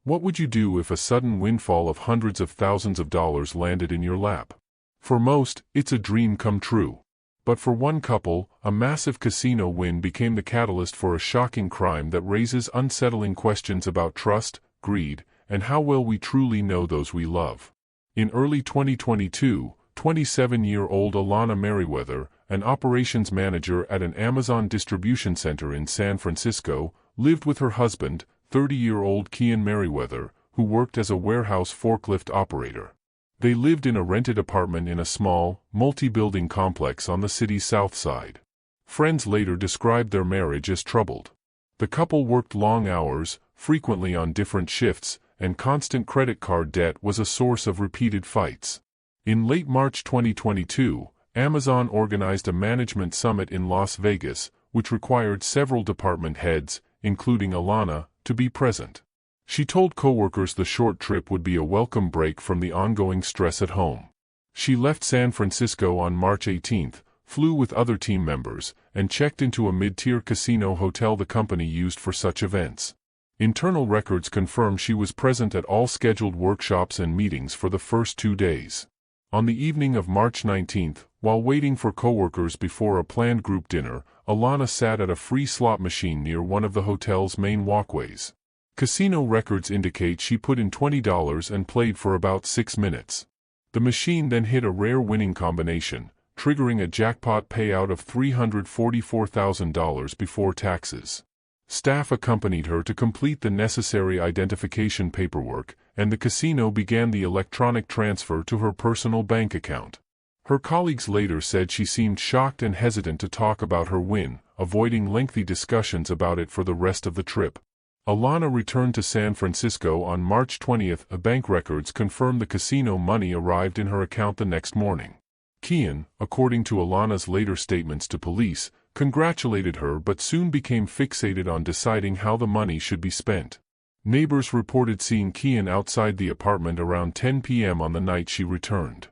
What would you do if a sudden windfall of hundreds of thousands of dollars landed in your lap? For most, it's a dream come true. But for one couple, a massive casino win became the catalyst for a shocking crime that raises unsettling questions about trust, greed, and how well we truly know those we love. In early 2022, 27-year-old Alana Merriweather, an operations manager at an Amazon distribution center in San Francisco, lived with her husband, 30-year-old Kian Merriweather, who worked as a warehouse forklift operator. They lived in a rented apartment in a small, multi-building complex on the city's south side. Friends later described their marriage as troubled. The couple worked long hours, frequently on different shifts, and constant credit card debt was a source of repeated fights. In late March 2022, Amazon organized a management summit in Las Vegas, which required several department heads, including Alana, to be present. She told coworkers the short trip would be a welcome break from the ongoing stress at home. She left San Francisco on March 18, flew with other team members, and checked into a mid-tier casino hotel the company used for such events. Internal records confirm she was present at all scheduled workshops and meetings for the first 2 days. On the evening of March 19, while waiting for coworkers before a planned group dinner, Alana sat at a free slot machine near one of the hotel's main walkways. Casino records indicate she put in $20 and played for about 6 minutes. The machine then hit a rare winning combination, triggering a jackpot payout of $344,000 before taxes. Staff accompanied her to complete the necessary identification paperwork, and the casino began the electronic transfer to her personal bank account. Her colleagues later said she seemed shocked and hesitant to talk about her win, avoiding lengthy discussions about it for the rest of the trip. Alana returned to San Francisco on March 20. Bank records confirmed the casino money arrived in her account the next morning. Kian, according to Alana's later statements to police, congratulated her but soon became fixated on deciding how the money should be spent. Neighbors reported seeing Kian outside the apartment around 10 p.m. on the night she returned.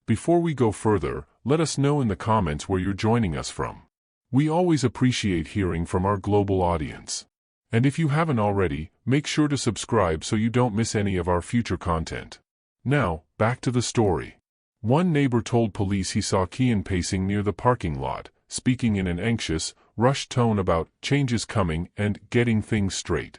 Before we go further, let us know in the comments where you're joining us from. We always appreciate hearing from our global audience. And if you haven't already, make sure to subscribe so you don't miss any of our future content. Now, back to the story. One neighbor told police he saw Kian pacing near the parking lot, speaking in an anxious, rushed tone about changes coming and getting things straight.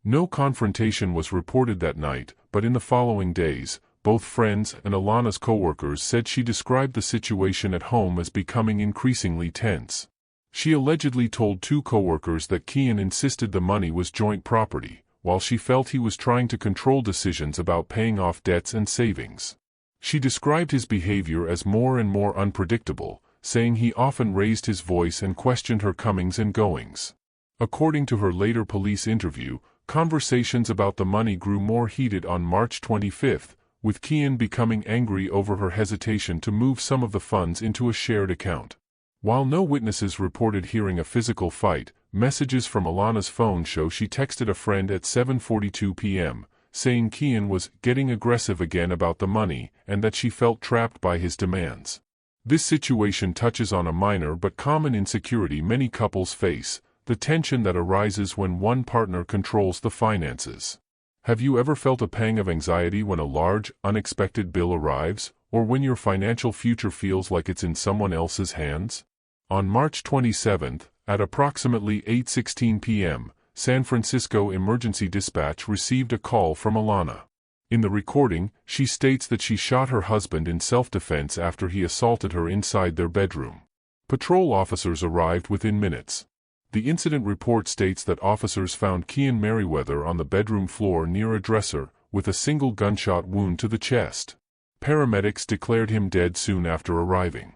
No confrontation was reported that night, but in the following days, both friends and Alana's coworkers said she described the situation at home as becoming increasingly tense. She allegedly told 2 coworkers that Kian insisted the money was joint property, while she felt he was trying to control decisions about paying off debts and savings. She described his behavior as more and more unpredictable, saying he often raised his voice and questioned her comings and goings. According to her later police interview, conversations about the money grew more heated on March 25, with Kian becoming angry over her hesitation to move some of the funds into a shared account. While no witnesses reported hearing a physical fight, messages from Alana's phone show she texted a friend at 7:42 p.m., saying Kian was getting aggressive again about the money and that she felt trapped by his demands. This situation touches on a minor but common insecurity many couples face, the tension that arises when one partner controls the finances. Have you ever felt a pang of anxiety when a large, unexpected bill arrives, or when your financial future feels like it's in someone else's hands? On March 27, at approximately 8:16 p.m., San Francisco Emergency Dispatch received a call from Alana. In the recording, she states that she shot her husband in self-defense after he assaulted her inside their bedroom. Patrol officers arrived within minutes. The incident report states that officers found Kian Merriweather on the bedroom floor near a dresser, with a single gunshot wound to the chest. Paramedics declared him dead soon after arriving.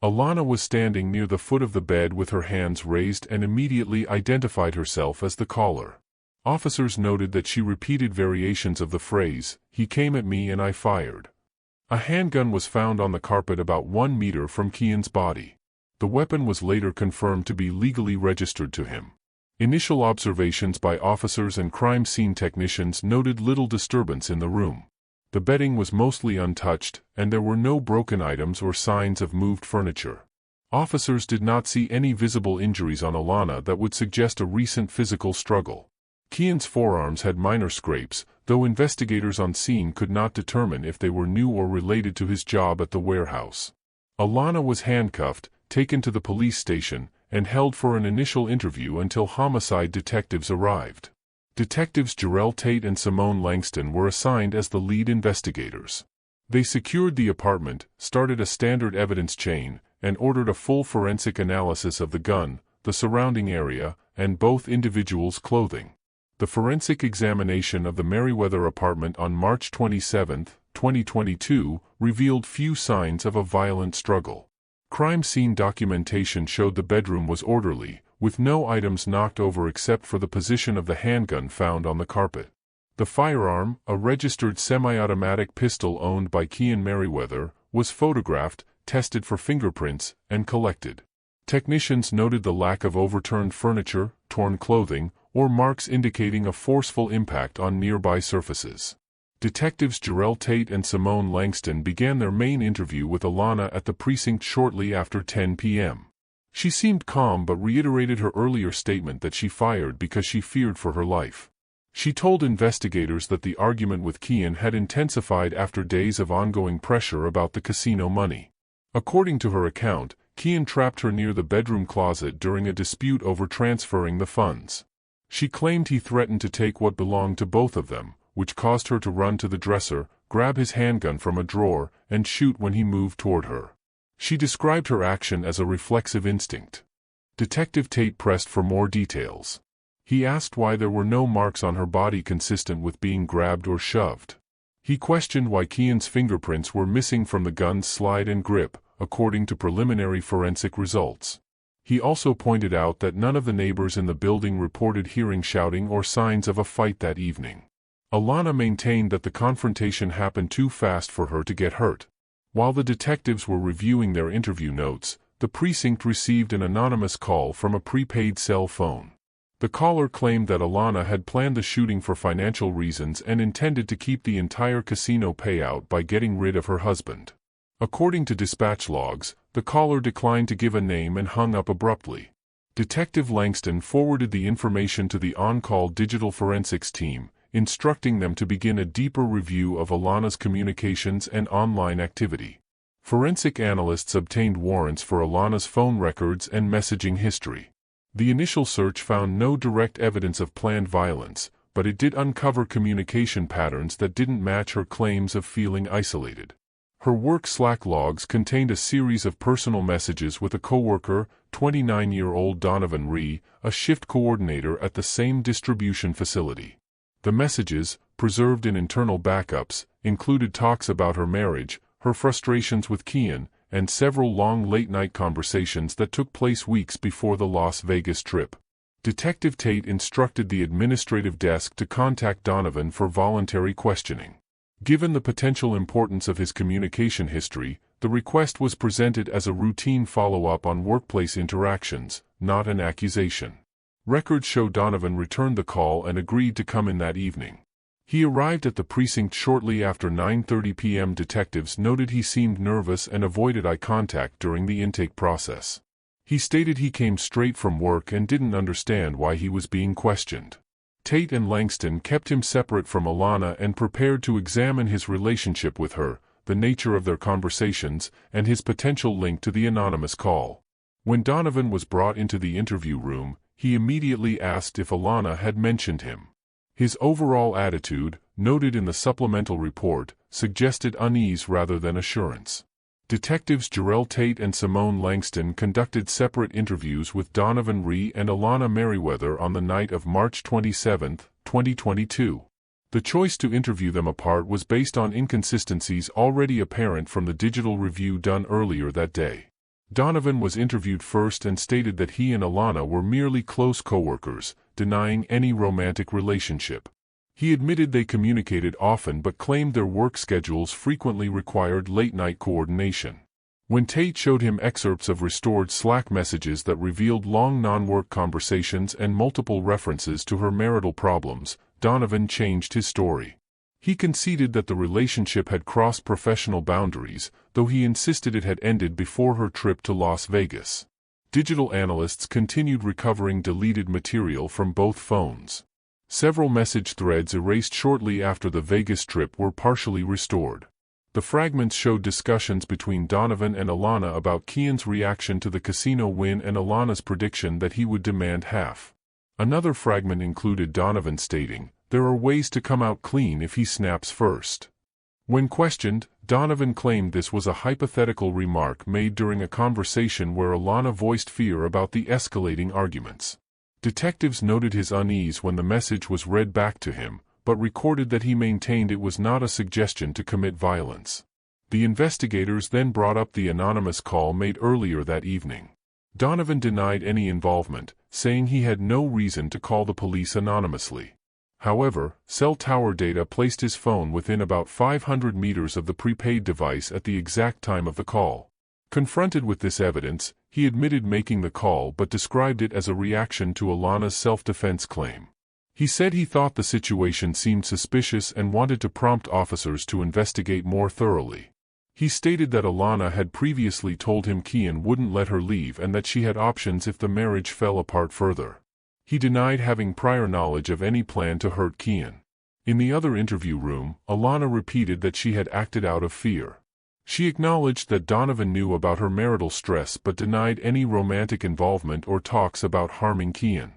Alana was standing near the foot of the bed with her hands raised and immediately identified herself as the caller. Officers noted that she repeated variations of the phrase, "He came at me and I fired." A handgun was found on the carpet about 1 meter from Kian's body. The weapon was later confirmed to be legally registered to him. Initial observations by officers and crime scene technicians noted little disturbance in the room. The bedding was mostly untouched, and there were no broken items or signs of moved furniture. Officers did not see any visible injuries on Alana that would suggest a recent physical struggle. Kian's forearms had minor scrapes, though investigators on scene could not determine if they were new or related to his job at the warehouse. Alana was handcuffed, taken to the police station, and held for an initial interview until homicide detectives arrived. Detectives Jarrell Tate and Simone Langston were assigned as the lead investigators. They secured the apartment, started a standard evidence chain, and ordered a full forensic analysis of the gun, the surrounding area, and both individuals' clothing. The forensic examination of the Merriweather apartment on March 27, 2022, revealed few signs of a violent struggle. Crime scene documentation showed the bedroom was orderly, with no items knocked over except for the position of the handgun found on the carpet. The firearm, a registered semi-automatic pistol owned by Kian Merriweather, was photographed, tested for fingerprints, and collected. Technicians noted the lack of overturned furniture, torn clothing, or marks indicating a forceful impact on nearby surfaces. Detectives Jarrell Tate and Simone Langston began their main interview with Alana at the precinct shortly after 10 p.m. She seemed calm but reiterated her earlier statement that she fired because she feared for her life. She told investigators that the argument with Kian had intensified after days of ongoing pressure about the casino money. According to her account, Kian trapped her near the bedroom closet during a dispute over transferring the funds. She claimed he threatened to take what belonged to both of them, which caused her to run to the dresser, grab his handgun from a drawer, and shoot when he moved toward her. She described her action as a reflexive instinct. Detective Tate pressed for more details. He asked why there were no marks on her body consistent with being grabbed or shoved. He questioned why Kian's fingerprints were missing from the gun's slide and grip, according to preliminary forensic results. He also pointed out that none of the neighbors in the building reported hearing shouting or signs of a fight that evening. Alana maintained that the confrontation happened too fast for her to get hurt. While the detectives were reviewing their interview notes, the precinct received an anonymous call from a prepaid cell phone. The caller claimed that Alana had planned the shooting for financial reasons and intended to keep the entire casino payout by getting rid of her husband. According to dispatch logs, the caller declined to give a name and hung up abruptly. Detective Langston forwarded the information to the on-call digital forensics team, instructing them to begin a deeper review of Alana's communications and online activity. Forensic analysts obtained warrants for Alana's phone records and messaging history. The initial search found no direct evidence of planned violence, but it did uncover communication patterns that didn't match her claims of feeling isolated. Her work Slack logs contained a series of personal messages with a coworker, 29-year-old Donovan Rhee, a shift coordinator at the same distribution facility. The messages, preserved in internal backups, included talks about her marriage, her frustrations with Kian, and several long late-night conversations that took place weeks before the Las Vegas trip. Detective Tate instructed the administrative desk to contact Donovan for voluntary questioning. Given the potential importance of his communication history, the request was presented as a routine follow-up on workplace interactions, not an accusation. Records show Donovan returned the call and agreed to come in that evening. He arrived at the precinct shortly after 9:30 p.m. Detectives noted he seemed nervous and avoided eye contact during the intake process. He stated he came straight from work and didn't understand why he was being questioned. Tate and Langston kept him separate from Alana and prepared to examine his relationship with her, the nature of their conversations, and his potential link to the anonymous call. When Donovan was brought into the interview room, he immediately asked if Alana had mentioned him. His overall attitude, noted in the supplemental report, suggested unease rather than assurance. Detectives Jarrell Tate and Simone Langston conducted separate interviews with Donovan Rhee and Alana Merriweather on the night of March 27, 2022. The choice to interview them apart was based on inconsistencies already apparent from the digital review done earlier that day. Donovan was interviewed first and stated that he and Alana were merely close coworkers, denying any romantic relationship. He admitted they communicated often but claimed their work schedules frequently required late-night coordination. When Tate showed him excerpts of restored Slack messages that revealed long non-work conversations and multiple references to her marital problems, Donovan changed his story. He conceded that the relationship had crossed professional boundaries, though he insisted it had ended before her trip to Las Vegas. Digital analysts continued recovering deleted material from both phones. Several message threads erased shortly after the Vegas trip were partially restored. The fragments showed discussions between Donovan and Alana about Kian's reaction to the casino win and Alana's prediction that he would demand half. Another fragment included Donovan stating, "There are ways to come out clean if he snaps first." When questioned, Donovan claimed this was a hypothetical remark made during a conversation where Alana voiced fear about the escalating arguments. Detectives noted his unease when the message was read back to him, but recorded that he maintained it was not a suggestion to commit violence. The investigators then brought up the anonymous call made earlier that evening. Donovan denied any involvement, saying he had no reason to call the police anonymously. However, cell tower data placed his phone within about 500 meters of the prepaid device at the exact time of the call. Confronted with this evidence, he admitted making the call but described it as a reaction to Alana's self-defense claim. He said he thought the situation seemed suspicious and wanted to prompt officers to investigate more thoroughly. He stated that Alana had previously told him Kian wouldn't let her leave and that she had options if the marriage fell apart further. He denied having prior knowledge of any plan to hurt Kian. In the other interview room, Alana repeated that she had acted out of fear. She acknowledged that Donovan knew about her marital stress but denied any romantic involvement or talks about harming Kian.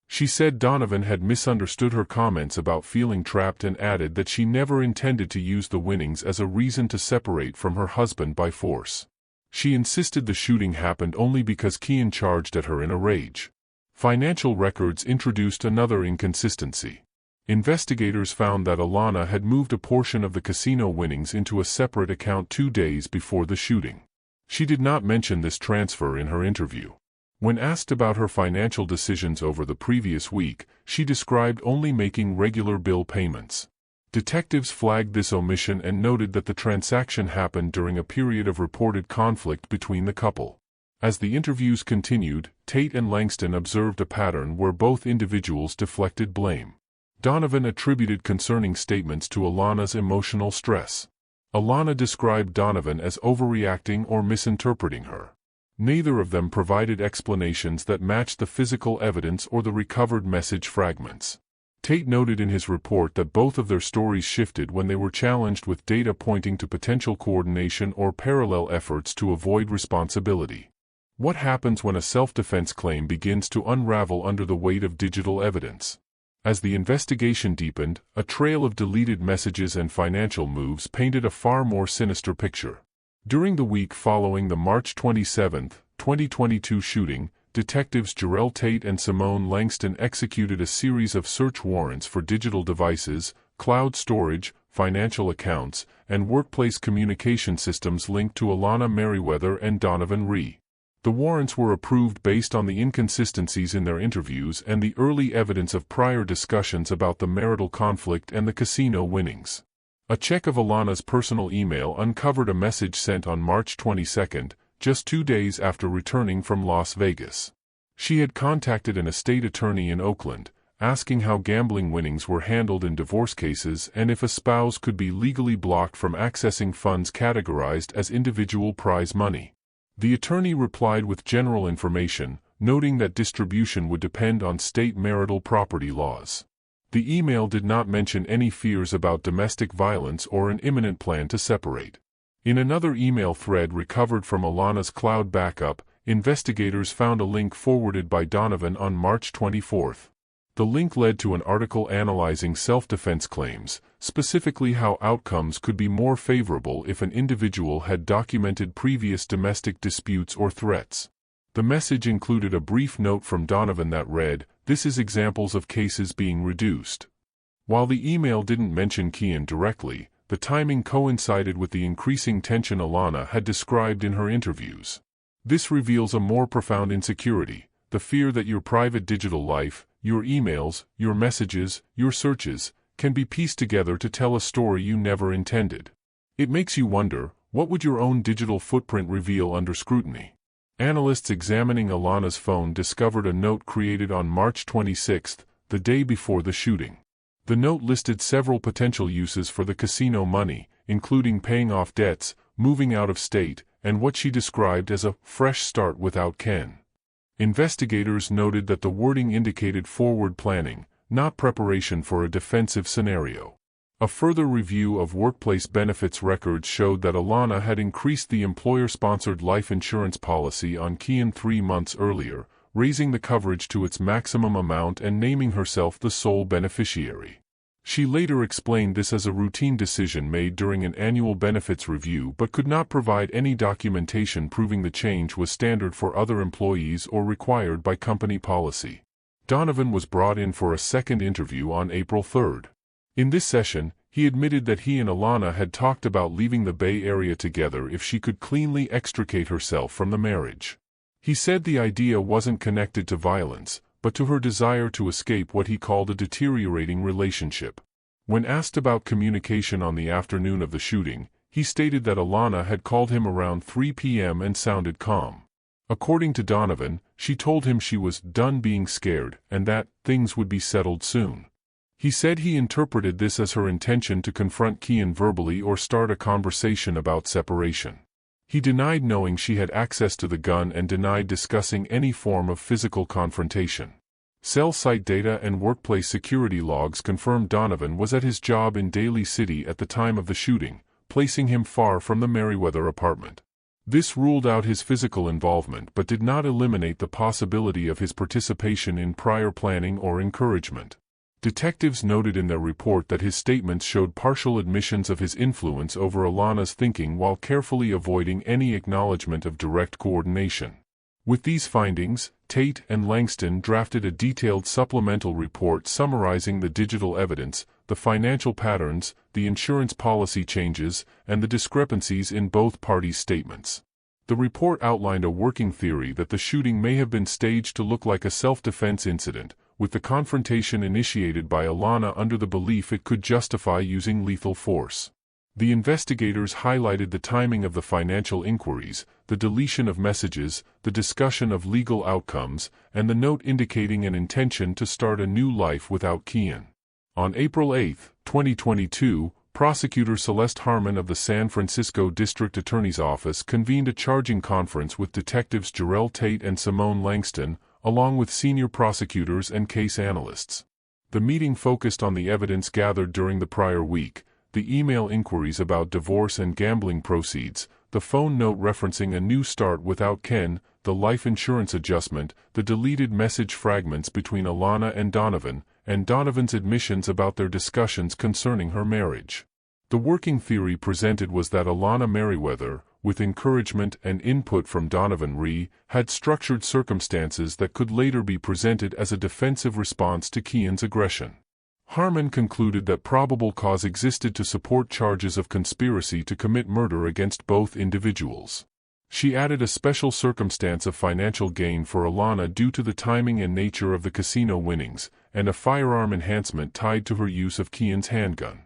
She said Donovan had misunderstood her comments about feeling trapped and added that she never intended to use the winnings as a reason to separate from her husband by force. She insisted the shooting happened only because Kian charged at her in a rage. Financial records introduced another inconsistency. Investigators found that Alana had moved a portion of the casino winnings into a separate account 2 days before the shooting. She did not mention this transfer in her interview. When asked about her financial decisions over the previous week, she described only making regular bill payments. Detectives flagged this omission and noted that the transaction happened during a period of reported conflict between the couple. As the interviews continued, Tate and Langston observed a pattern where both individuals deflected blame. Donovan attributed concerning statements to Alana's emotional stress. Alana described Donovan as overreacting or misinterpreting her. Neither of them provided explanations that matched the physical evidence or the recovered message fragments. Tate noted in his report that both of their stories shifted when they were challenged with data pointing to potential coordination or parallel efforts to avoid responsibility. What happens when a self-defense claim begins to unravel under the weight of digital evidence? As the investigation deepened, a trail of deleted messages and financial moves painted a far more sinister picture. During the week following the March 27, 2022 shooting, detectives Jarrell Tate and Simone Langston executed a series of search warrants for digital devices, cloud storage, financial accounts, and workplace communication systems linked to Alana Merriweather and Donovan Rhee. The warrants were approved based on the inconsistencies in their interviews and the early evidence of prior discussions about the marital conflict and the casino winnings. A check of Alana's personal email uncovered a message sent on March 22, just 2 days after returning from Las Vegas. She had contacted an estate attorney in Oakland, asking how gambling winnings were handled in divorce cases and if a spouse could be legally blocked from accessing funds categorized as individual prize money. The attorney replied with general information, noting that distribution would depend on state marital property laws. The email did not mention any fears about domestic violence or an imminent plan to separate. In another email thread recovered from Alana's cloud backup, investigators found a link forwarded by Donovan on March 24. The link led to an article analyzing self-defense claims, specifically how outcomes could be more favorable if an individual had documented previous domestic disputes or threats. The message included a brief note from Donovan that read, "This is examples of cases being reduced." While the email didn't mention Kian directly, the timing coincided with the increasing tension Alana had described in her interviews. This reveals a more profound insecurity, the fear that your private digital life, your emails, your messages, your searches, can be pieced together to tell a story you never intended. It makes you wonder, what would your own digital footprint reveal under scrutiny? Analysts examining Alana's phone discovered a note created on March 26, the day before the shooting. The note listed several potential uses for the casino money, including paying off debts, moving out of state, and what she described as a fresh start without Ken. Investigators noted that the wording indicated forward planning, not preparation for a defensive scenario. A further review of workplace benefits records showed that Alana had increased the employer-sponsored life insurance policy on Kian 3 months earlier, raising the coverage to its maximum amount and naming herself the sole beneficiary. She later explained this as a routine decision made during an annual benefits review but could not provide any documentation proving the change was standard for other employees or required by company policy. Donovan was brought in for a second interview on April 3. In this session, he admitted that he and Alana had talked about leaving the Bay Area together if she could cleanly extricate herself from the marriage. He said the idea wasn't connected to violence, but to her desire to escape what he called a deteriorating relationship. When asked about communication on the afternoon of the shooting, he stated that Alana had called him around 3 p.m. and sounded calm. According to Donovan, she told him she was done being scared and that things would be settled soon. He said he interpreted this as her intention to confront Kian verbally or start a conversation about separation. He denied knowing she had access to the gun and denied discussing any form of physical confrontation. Cell site data and workplace security logs confirmed Donovan was at his job in Daly City at the time of the shooting, placing him far from the Merriweather apartment. This ruled out his physical involvement but did not eliminate the possibility of his participation in prior planning or encouragement. Detectives noted in their report that his statements showed partial admissions of his influence over Alana's thinking while carefully avoiding any acknowledgement of direct coordination. With these findings, Tate and Langston drafted a detailed supplemental report summarizing the digital evidence, the financial patterns, the insurance policy changes, and the discrepancies in both parties' statements. The report outlined a working theory that the shooting may have been staged to look like a self-defense incident, with the confrontation initiated by Alana under the belief it could justify using lethal force. The investigators highlighted the timing of the financial inquiries, the deletion of messages, the discussion of legal outcomes, and the note indicating an intention to start a new life without Kian. On April 8, 2022, Prosecutor Celeste Harmon of the San Francisco District Attorney's Office convened a charging conference with detectives Jarrell Tate and Simone Langston, along with senior prosecutors and case analysts. The meeting focused on the evidence gathered during the prior week, the email inquiries about divorce and gambling proceeds, the phone note referencing a new start without Ken, the life insurance adjustment, the deleted message fragments between Alana and Donovan's admissions about their discussions concerning her marriage. The working theory presented was that Alana Merriweather, with encouragement and input from Donovan Rhee, had structured circumstances that could later be presented as a defensive response to Kian's aggression. Harmon concluded that probable cause existed to support charges of conspiracy to commit murder against both individuals. She added a special circumstance of financial gain for Alana due to the timing and nature of the casino winnings, and a firearm enhancement tied to her use of Kian's handgun.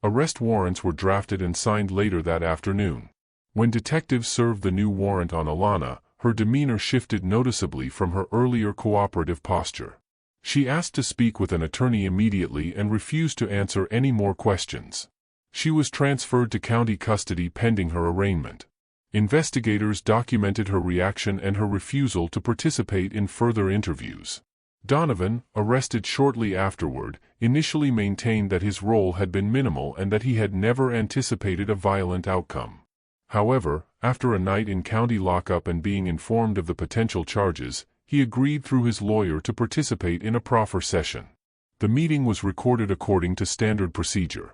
Arrest warrants were drafted and signed later that afternoon. When detectives served the new warrant on Alana, her demeanor shifted noticeably from her earlier cooperative posture. She asked to speak with an attorney immediately and refused to answer any more questions. She was transferred to county custody pending her arraignment. Investigators documented her reaction and her refusal to participate in further interviews. Donovan, arrested shortly afterward, initially maintained that his role had been minimal and that he had never anticipated a violent outcome. However, after a night in county lockup and being informed of the potential charges, he agreed through his lawyer to participate in a proffer session. The meeting was recorded according to standard procedure.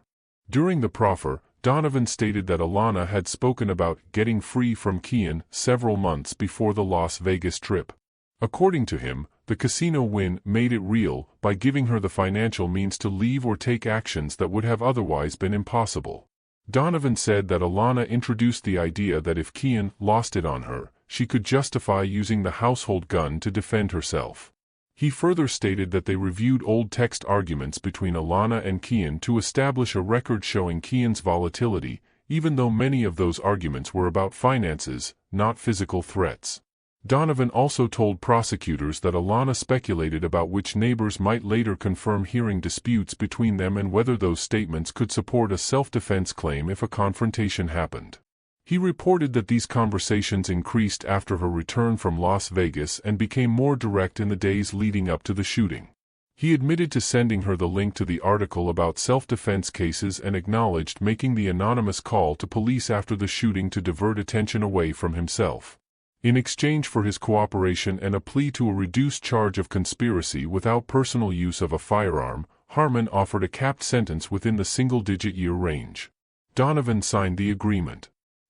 During the proffer, Donovan stated that Alana had spoken about getting free from Kian several months before the Las Vegas trip. According to him, the casino win made it real by giving her the financial means to leave or take actions that would have otherwise been impossible. Donovan said that Alana introduced the idea that if Kian lost it on her, she could justify using the household gun to defend herself. He further stated that they reviewed old text arguments between Alana and Kian to establish a record showing Kian's volatility, even though many of those arguments were about finances, not physical threats. Donovan also told prosecutors that Alana speculated about which neighbors might later confirm hearing disputes between them and whether those statements could support a self-defense claim if a confrontation happened. He reported that these conversations increased after her return from Las Vegas and became more direct in the days leading up to the shooting. He admitted to sending her the link to the article about self-defense cases and acknowledged making the anonymous call to police after the shooting to divert attention away from himself. In exchange for his cooperation and a plea to a reduced charge of conspiracy without personal use of a firearm, Harmon offered a capped sentence within the single-digit year range. Donovan signed the agreement.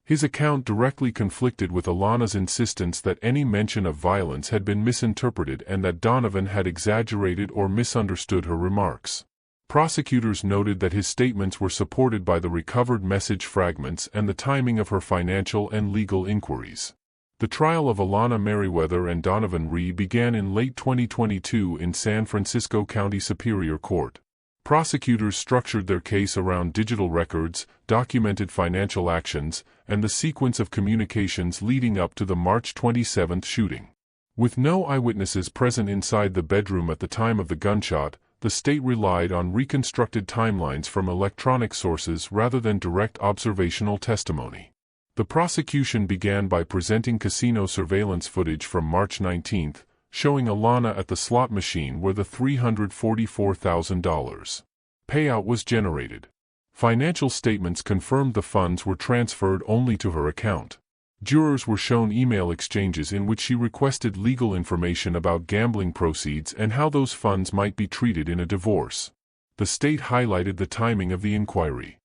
His account directly conflicted with Alana's insistence that any mention of violence had been misinterpreted and that Donovan had exaggerated or misunderstood her remarks. Prosecutors noted that his statements were supported by the recovered message fragments and the timing of her financial and legal inquiries. The trial of Alana Merriweather and Donovan Ree began in late 2022 in San Francisco County Superior Court. Prosecutors structured their case around digital records, documented financial actions, and the sequence of communications leading up to the March 27 shooting. With no eyewitnesses present inside the bedroom at the time of the gunshot, the state relied on reconstructed timelines from electronic sources rather than direct observational testimony. The prosecution began by presenting casino surveillance footage from March 19, showing Alana at the slot machine where the $344,000 payout was generated. Financial statements confirmed the funds were transferred only to her account. Jurors were shown email exchanges in which she requested legal information about gambling proceeds and how those funds might be treated in a divorce. The state highlighted the timing of the inquiry.